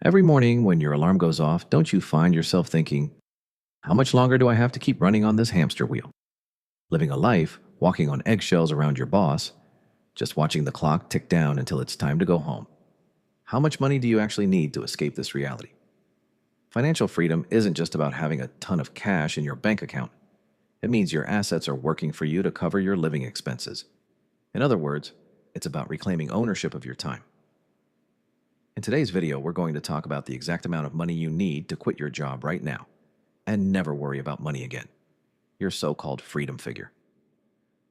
Every morning when your alarm goes off, don't you find yourself thinking, how much longer do I have to keep running on this hamster wheel? Living a life, walking on eggshells around your boss, just watching the clock tick down until it's time to go home. How much money do you actually need to escape this reality? Financial freedom isn't just about having a ton of cash in your bank account. It means your assets are working for you to cover your living expenses. In other words, it's about reclaiming ownership of your time. In today's video, we're going to talk about the exact amount of money you need to quit your job right now and never worry about money again, your so-called freedom figure.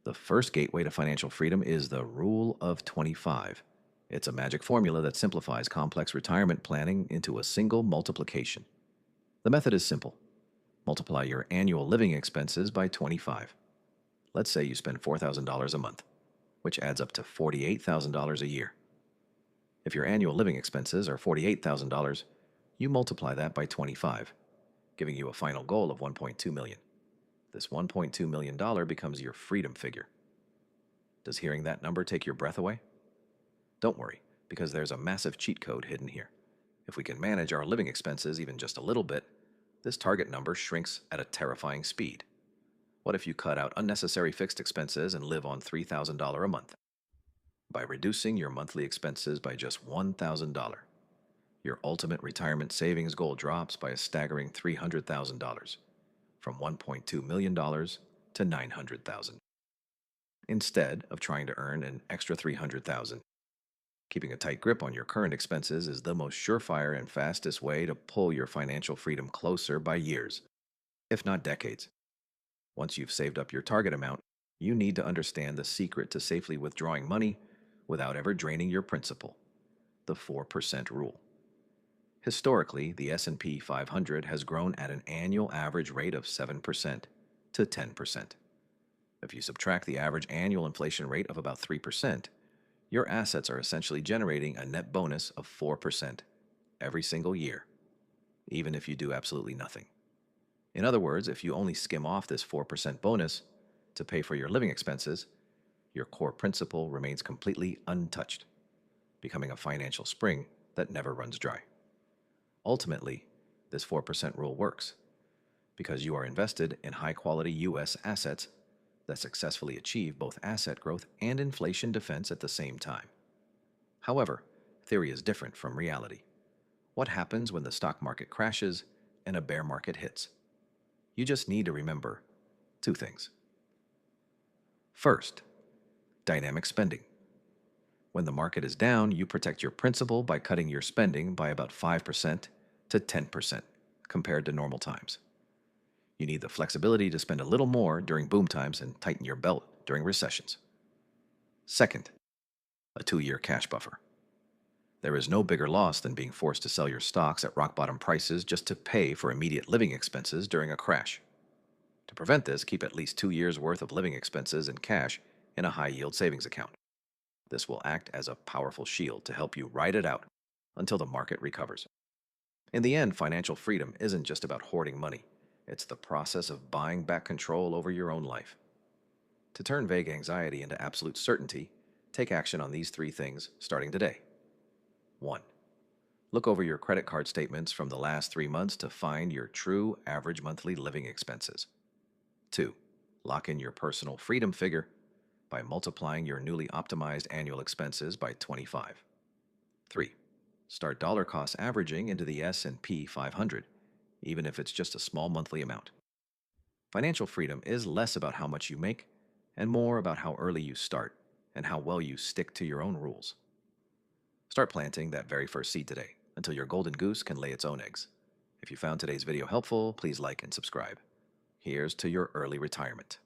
The first gateway to financial freedom is the Rule of 25. It's a magic formula that simplifies complex retirement planning into a single multiplication. The method is simple. Multiply your annual living expenses by 25. Let's say you spend $4,000 a month, which adds up to $48,000 a year. If your annual living expenses are $48,000, you multiply that by 25, giving you a final goal of $1.2 million. This $1.2 million becomes your freedom figure. Does hearing that number take your breath away? Don't worry, because there's a massive cheat code hidden here. If we can manage our living expenses even just a little bit, this target number shrinks at a terrifying speed. What if you cut out unnecessary fixed expenses and live on $3,000 a month? By reducing your monthly expenses by just $1,000, your ultimate retirement savings goal drops by a staggering $300,000, from $1.2 million to $900,000. Instead of trying to earn an extra $300,000, keeping a tight grip on your current expenses is the most surefire and fastest way to pull your financial freedom closer by years, if not decades. Once you've saved up your target amount, you need to understand the secret to safely withdrawing money without ever draining your principal, the 4% rule. Historically, the S&P 500 has grown at an annual average rate of 7% to 10%. If you subtract the average annual inflation rate of about 3%, your assets are essentially generating a net bonus of 4% every single year, even if you do absolutely nothing. In other words, if you only skim off this 4% bonus to pay for your living expenses, your core principal remains completely untouched, becoming a financial spring that never runs dry. Ultimately, this 4% rule works because you are invested in high-quality U.S. assets that successfully achieve both asset growth and inflation defense at the same time. However, theory is different from reality. What happens when the stock market crashes and a bear market hits? You just need to remember two things. First, dynamic spending. When the market is down, you protect your principal by cutting your spending by about 5% to 10% compared to normal times. You need the flexibility to spend a little more during boom times and tighten your belt during recessions. Second, a 2-year cash buffer. There is no bigger loss than being forced to sell your stocks at rock-bottom prices just to pay for immediate living expenses during a crash. To prevent this, keep at least 2 years' worth of living expenses in cash in a high-yield savings account. This will act as a powerful shield to help you ride it out until the market recovers. In the end, financial freedom isn't just about hoarding money. It's the process of buying back control over your own life. To turn vague anxiety into absolute certainty, take action on these 3 things starting today. 1. Look over your credit card statements from the last 3 months to find your true average monthly living expenses. 2. Lock in your personal freedom figure by multiplying your newly optimized annual expenses by 25. 3. Start dollar cost averaging into the S&P 500, even if it's just a small monthly amount. Financial freedom is less about how much you make and more about how early you start and how well you stick to your own rules. Start planting that very first seed today until your golden goose can lay its own eggs. If you found today's video helpful, please like and subscribe. Here's to your early retirement.